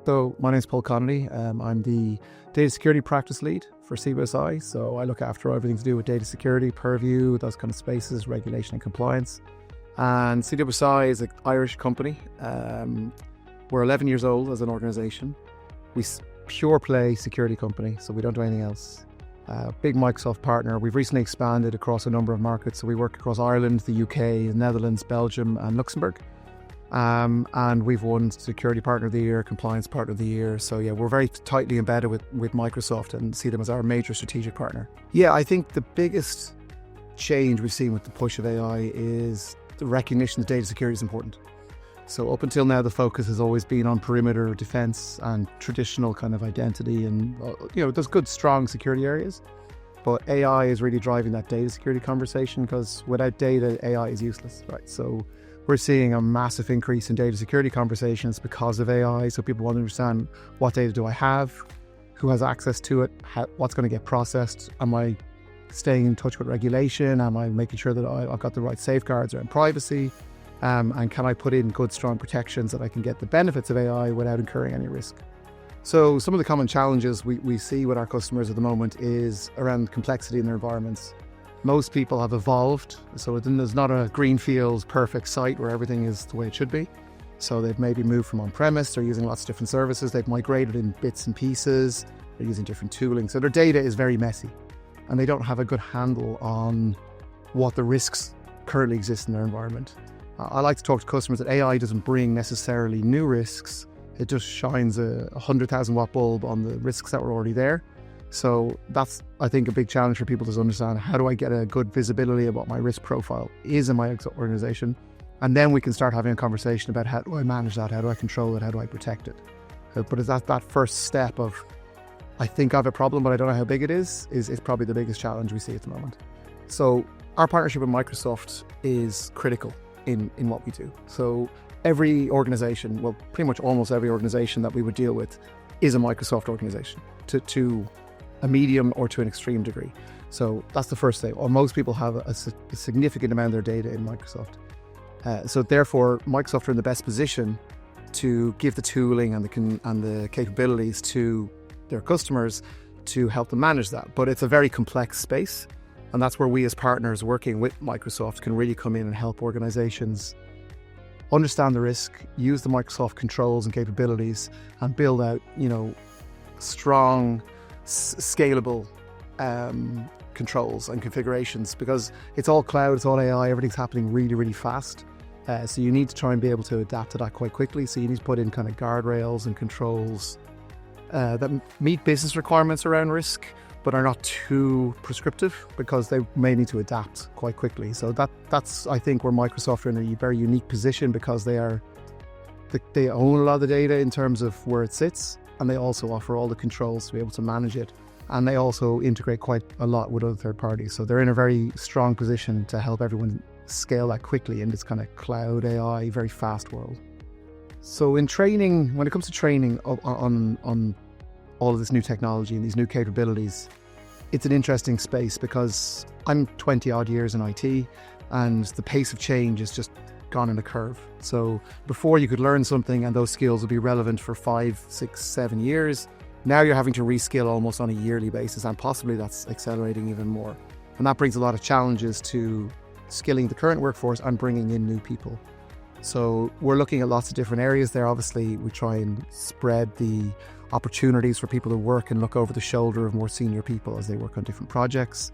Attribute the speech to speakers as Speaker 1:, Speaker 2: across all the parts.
Speaker 1: So my name is Conaty. I'm the data security practice lead for CWSI. So I look after everything to do with data security, purview, those kind of spaces, regulation and compliance. And CWSI is an Irish company. We're 11 years old as an organization. We pure play security company, so we don't do anything else. Big Microsoft partner. We've recently expanded across a number of markets. So we work across Ireland, the UK, Netherlands, Belgium, and Luxembourg. And we've won Security Partner of the Year, Compliance Partner of the Year. So yeah, we're very tightly embedded with Microsoft and see them as our major strategic partner. Yeah, I think the biggest change we've seen with the push of AI is the recognition that data security is important. So up until now, the focus has always been on perimeter defense and traditional kind of identity and, there's good, strong security areas. But AI is really driving that data security conversation because without data, AI is useless, right? So we're seeing a massive increase in data security conversations because of AI. So people want to understand, what data do I have? Who has access to it? What's going to get processed? Am I staying in touch with regulation? Am I making sure that I've got the right safeguards around privacy? And can I put in good, strong protections that I can get the benefits of AI without incurring any risk? So some of the common challenges we see with our customers at the moment is around complexity in their environments. Most people have evolved, so there's not a greenfield perfect site where everything is the way it should be. So they've maybe moved from on-premise, they're using lots of different services, they've migrated in bits and pieces, they're using different tooling. So their data is very messy and they don't have a good handle on what the risks currently exist in their environment. I like to talk to customers that AI doesn't bring necessarily new risks, it just shines a 100,000 watt bulb on the risks that were already there. So that's, I think, a big challenge for people to understand. How do I get a good visibility of what my risk profile is in my organization? And then we can start having a conversation about how do I manage that? How do I control it? How do I protect it? But is that first step of, I think I have a problem, but I don't know how big it is probably the biggest challenge we see at the moment. So our partnership with Microsoft is critical in what we do. So every organization, well, pretty much almost every organization that we would deal with is a Microsoft organization to a medium or to an extreme degree. So that's the first thing. Or most people have a significant amount of their data in Microsoft. So therefore, Microsoft are in the best position to give the tooling and the capabilities to their customers to help them manage that. But it's a very complex space. And that's where we as partners working with Microsoft can really come in and help organizations understand the risk, use the Microsoft controls and capabilities, and build out, strong, scalable controls and configurations, because it's all cloud, it's all AI, everything's happening really, really fast. So you need to try and be able to adapt to that quite quickly. So you need to put in kind of guardrails and controls that meet business requirements around risk, but are not too prescriptive because they may need to adapt quite quickly. So that's I think where Microsoft are in a very unique position, because they own a lot of the data in terms of where it sits, and they also offer all the controls to be able to manage it. And they also integrate quite a lot with other third parties. So they're in a very strong position to help everyone scale that quickly in this kind of cloud AI, very fast world. So in training, when it comes to training on all of this new technology and these new capabilities, it's an interesting space because I'm 20 odd years in IT and the pace of change is just gone in a curve. So before you could learn something and those skills would be relevant for 5, 6, 7 years, now you're having to reskill almost on a yearly basis, and possibly that's accelerating even more. And that brings a lot of challenges to skilling the current workforce and bringing in new people. So we're looking at lots of different areas there. Obviously, we try and spread the opportunities for people to work and look over the shoulder of more senior people as they work on different projects.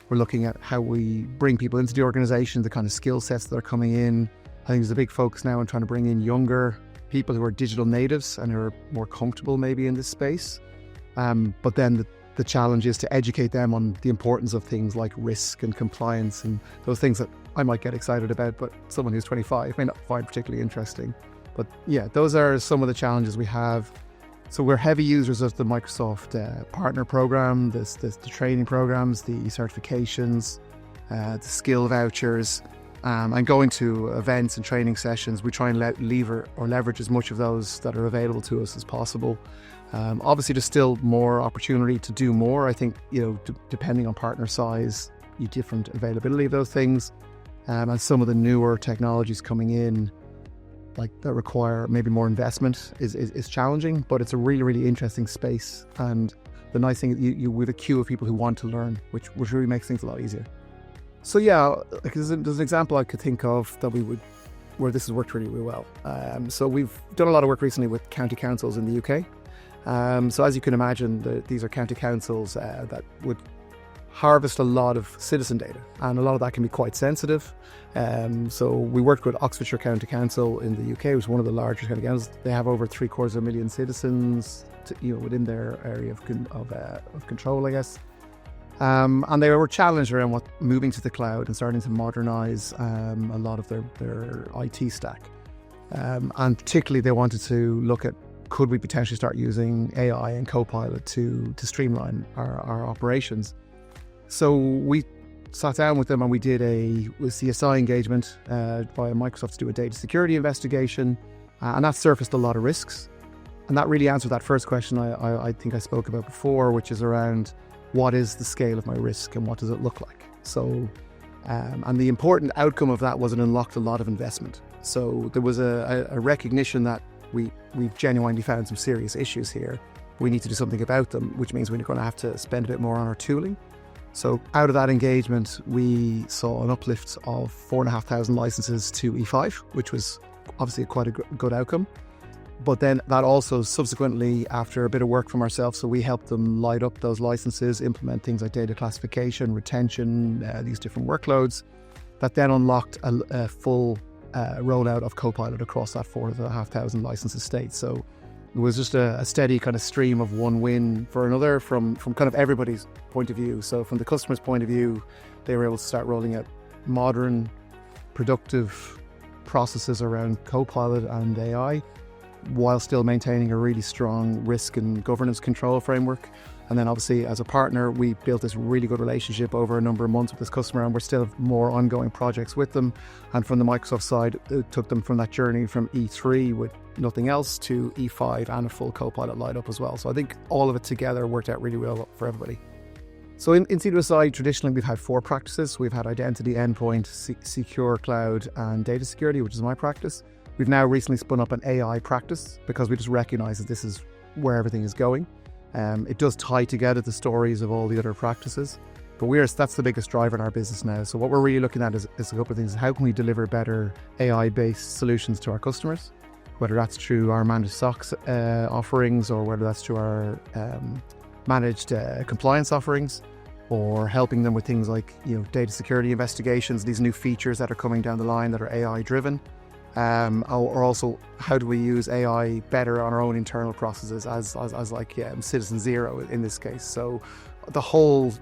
Speaker 1: We're looking at how we bring people into the organization, the kind of skill sets that are coming in. I think there's a big focus now on trying to bring in younger people who are digital natives and who are more comfortable maybe in this space. But then the challenge is to educate them on the importance of things like risk and compliance and those things that I might get excited about, but someone who's 25 may not find particularly interesting. But yeah, those are some of the challenges we have. So we're heavy users of the Microsoft partner program, the training programs, the certifications, the skill vouchers, and going to events and training sessions. We try and leverage as much of those that are available to us as possible. Obviously, there's still more opportunity to do more. I think, depending on partner size, different availability of those things. And some of the newer technologies coming in that require maybe more investment is challenging, but it's a really, really interesting space. And the nice thing, you with a queue of people who want to learn, which really makes things a lot easier. So yeah, like there's an example I could think of where this has worked really, really well. So we've done a lot of work recently with county councils in the UK. So as you can imagine, these are county councils that would harvest a lot of citizen data, and a lot of that can be quite sensitive. So we worked with Oxfordshire County Council in the UK, which is one of the largest county councils. They have over 750,000 citizens, within their area of control, I guess. And they were challenged around moving to the cloud and starting to modernise a lot of their IT stack. And particularly, they wanted to look at, could we potentially start using AI and Copilot to streamline our operations? So we sat down with them and we did a CSI engagement via Microsoft to do a data security investigation, and that surfaced a lot of risks. And that really answered that first question I think I spoke about before, which is around what is the scale of my risk and what does it look like? So, and the important outcome of that was it unlocked a lot of investment. So there was a recognition that we've genuinely found some serious issues here. We need to do something about them, which means we're going to have to spend a bit more on our tooling. So out of that engagement, we saw an uplift of 4,500 licenses to E5, which was obviously quite a good outcome. But then that also subsequently, after a bit of work from ourselves, so we helped them light up those licenses, implement things like data classification, retention, these different workloads, that then unlocked a full rollout of Copilot across that 4,500 license estate. So it was just a steady kind of stream of one win for another from kind of everybody's point of view. So from the customer's point of view, they were able to start rolling out modern, productive processes around Copilot and AI, while still maintaining a really strong risk and governance control framework. And then obviously as a partner, we built this really good relationship over a number of months with this customer, and we're still have more ongoing projects with them. And from the Microsoft side, it took them from that journey from E3 with nothing else to E5 and a full Copilot light up as well. So I think all of it together worked out really well for everybody. So in CWSI, traditionally we've had 4 practices. We've had identity, endpoint, secure cloud, and data security, which is my practice. We've now recently spun up an AI practice because we just recognize that this is where everything is going. It does tie together the stories of all the other practices, but that's the biggest driver in our business now. So what we're really looking at is a couple of things. How can we deliver better AI-based solutions to our customers, whether that's through our managed SOC offerings, or whether that's through our managed compliance offerings, or helping them with things like data security investigations, these new features that are coming down the line that are AI driven. Or also, how do we use AI better on our own internal processes as citizen zero in this case. So the whole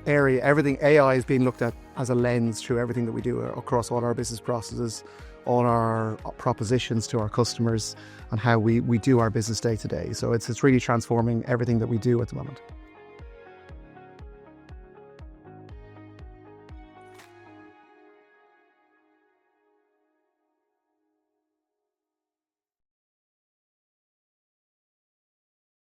Speaker 1: area, everything AI is being looked at as a lens through everything that we do across all our business processes, all our propositions to our customers, and how we do our business day to day. So it's really transforming everything that we do at the moment.